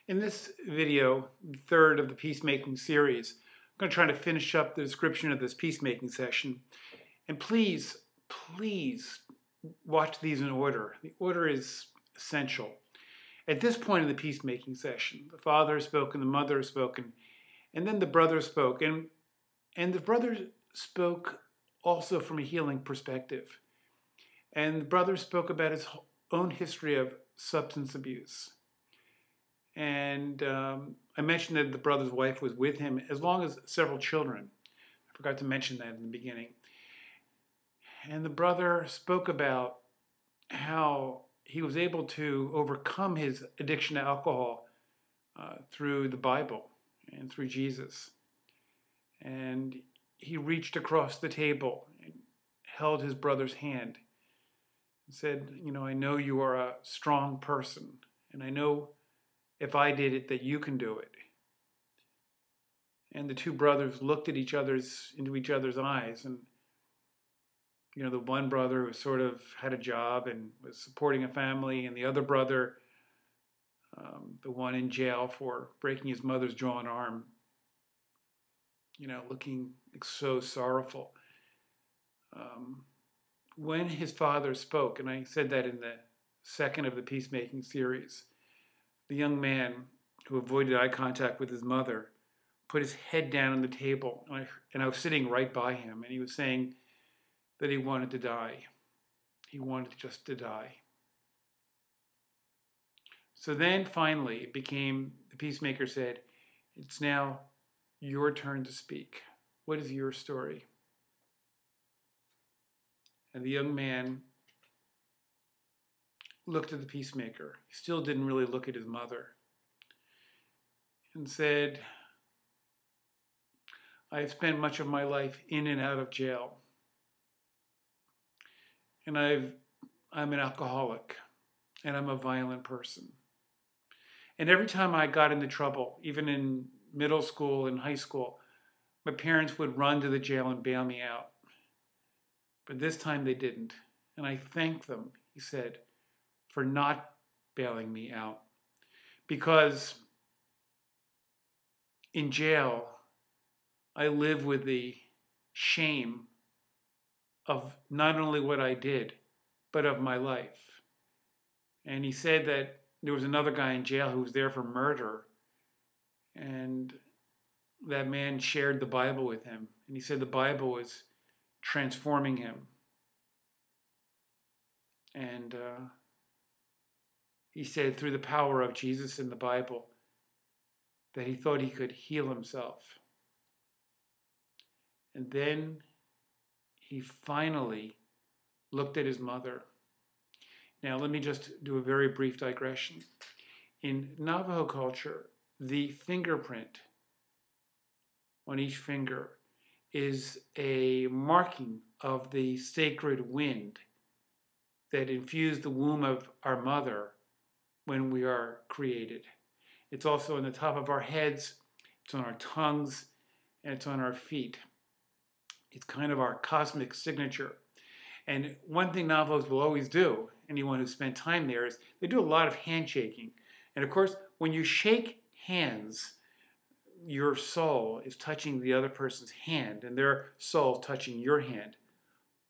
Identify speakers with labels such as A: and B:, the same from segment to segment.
A: In this video, the third of the peacemaking series, I'm going to try to finish up the description of this peacemaking session. And please, please watch these in order. The order is essential. At this point in the peacemaking session, the father has spoken, the mother has spoken, and then the brother spoke. And the brother spoke also from a healing perspective. And the brother spoke about his own history of substance abuse. And I mentioned that the brother's wife was with him as long as several children. I forgot to mention that in the beginning. And the brother spoke about how he was able to overcome his addiction to alcohol through the Bible and through Jesus. And he reached across the table and held his brother's hand and said, I know you are a strong person, and I know if I did it, that you can do it. And the two brothers looked at into each other's eyes. And, the one brother who sort of had a job and was supporting a family, and the other brother, the one in jail for breaking his mother's jaw and arm, looking so sorrowful. When his father spoke, and I said that in the second of the peacemaking series, the young man who avoided eye contact with his mother put his head down on the table, and I was sitting right by him, and he was saying that he wanted to die. He wanted just to die. So then finally it became, the peacemaker said, it's now your turn to speak. What is your story? And the young man looked at the peacemaker. He still didn't really look at his mother. And said, I have spent much of my life in and out of jail. And I'm an alcoholic. And I'm a violent person. And every time I got into trouble, even in middle school and high school, my parents would run to the jail and bail me out. But this time they didn't. And I thank them, he said, for not bailing me out. Because in jail, I live with the shame of not only what I did, but of my life. And he said that there was another guy in jail who was there for murder. And that man shared the Bible with him. And he said the Bible was transforming him. And he said through the power of Jesus in the Bible that he thought he could heal himself. And then he finally looked at his mother. Now let me just do a very brief digression. In Navajo culture, the fingerprint on each finger is a marking of the sacred wind that infused the womb of our mother when we are created. It's also on the top of our heads, it's on our tongues, and it's on our feet. It's kind of our cosmic signature. And one thing Navajos will always do, anyone who's spent time there, is they do a lot of handshaking. And of course, when you shake hands, your soul is touching the other person's hand, and their soul touching your hand.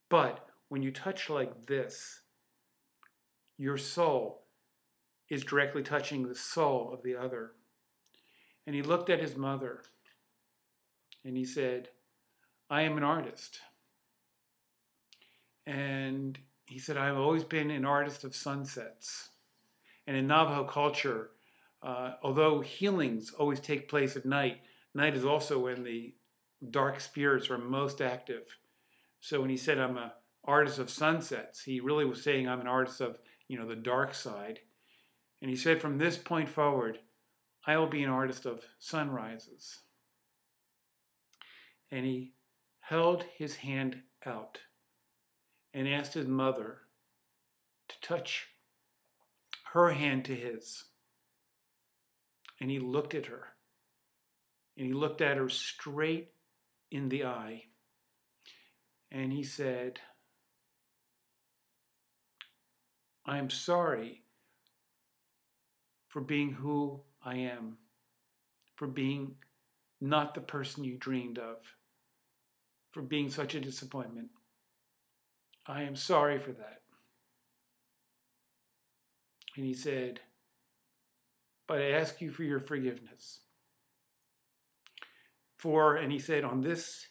A: But when you touch like this, your soul is directly touching the soul of the other. And he looked at his mother, and he said, I am an artist. And he said, I've always been an artist of sunsets. And in Navajo culture, although healings always take place at night, night is also when the dark spirits are most active. So when he said, I'm an artist of sunsets, he really was saying I'm an artist of, the dark side. And he said, from this point forward, I will be an artist of sunrises. And he held his hand out and asked his mother to touch her hand to his. And he looked at her. And he looked at her straight in the eye. And he said, I am sorry for being who I am for being not the person you dreamed of, for being such a disappointment. I am sorry for that. And he said, but I ask you for your forgiveness. And he said, on this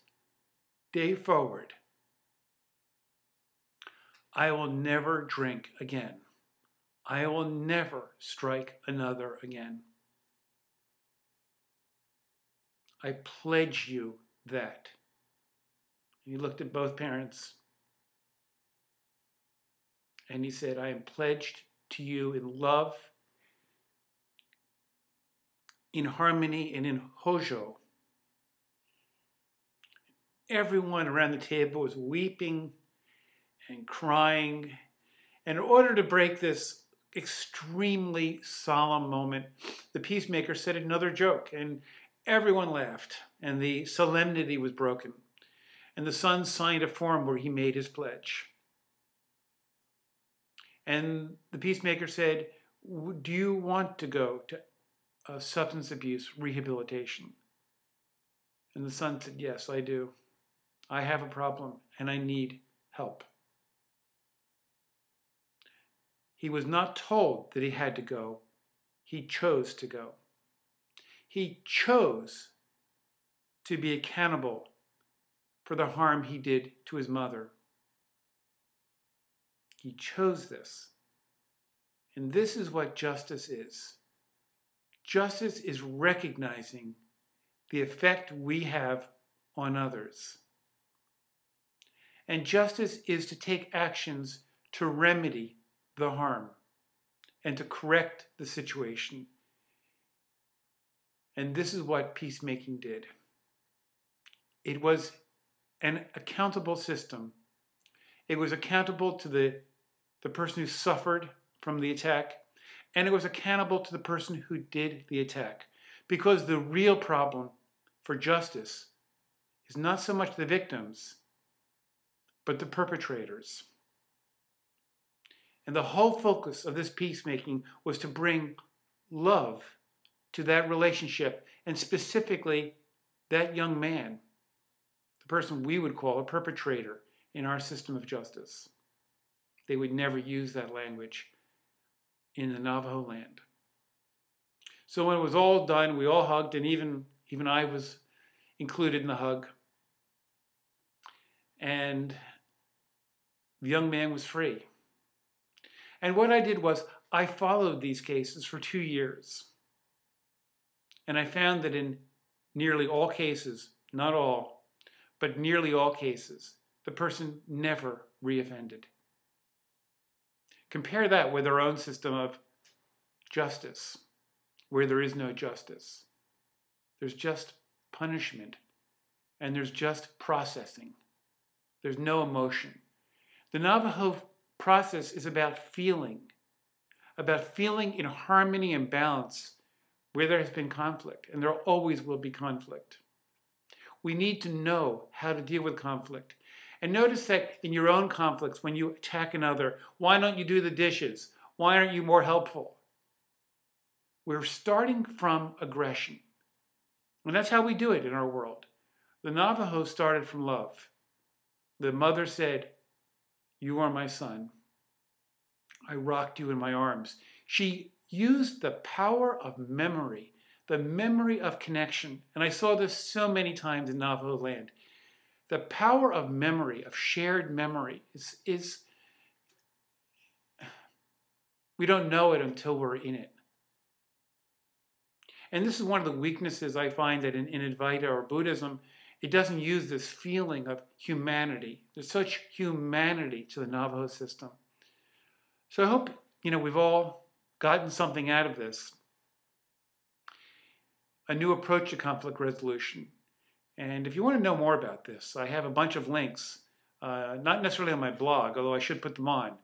A: day forward, I will never drink again. I will never strike another again. I pledge you that. And he looked at both parents and he said, I am pledged to you in love, in harmony, and in hojo. Everyone around the table was weeping and crying. And in order to break this extremely solemn moment, the peacemaker said another joke, and everyone laughed, and the solemnity was broken. And the son signed a form where he made his pledge. And the peacemaker said, do you want to go to substance abuse rehabilitation? And the son said, yes, I do. I have a problem and I need help. He was not told that he had to go. He chose to go. He chose to be accountable for the harm he did to his mother. He chose this. And this is what justice is. Justice is recognizing the effect we have on others. And justice is to take actions to remedy the harm and to correct the situation. And this is what peacemaking did. It was an accountable system. It was accountable to the person who suffered from the attack, and it was accountable to the person who did the attack. Because the real problem for justice is not so much the victims, but the perpetrators. And the whole focus of this peacemaking was to bring love to that relationship, and specifically that young man, the person we would call a perpetrator in our system of justice. They would never use that language in the Navajo land. So when it was all done, we all hugged, and even I was included in the hug. And the young man was free. And what I did was I followed these cases for 2 years. And I found that in nearly all cases, not all, but nearly all cases, the person never reoffended. Compare that with our own system of justice, where there is no justice. There's just punishment, and there's just processing. There's no emotion. The Navajo process is about feeling in harmony and balance where there has been conflict, and there always will be conflict. We need to know how to deal with conflict. And notice that in your own conflicts, when you attack another, why don't you do the dishes? Why aren't you more helpful? We're starting from aggression. And that's how we do it in our world. The Navajo started from love. The mother said, "You are my son. I rocked you in my arms." She used the power of memory, the memory of connection. And I saw this so many times in Navajo land. The power of memory, of shared memory, is we don't know it until we're in it. And this is one of the weaknesses I find that in Advaita or Buddhism, it doesn't use this feeling of humanity. There's such humanity to the Navajo system. So I hope, we've all gotten something out of this. A new approach to conflict resolution. And if you want to know more about this, I have a bunch of links, not necessarily on my blog, although I should put them on.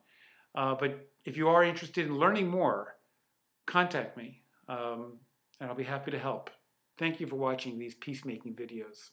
A: But if you are interested in learning more, contact me, and I'll be happy to help. Thank you for watching these peacemaking videos.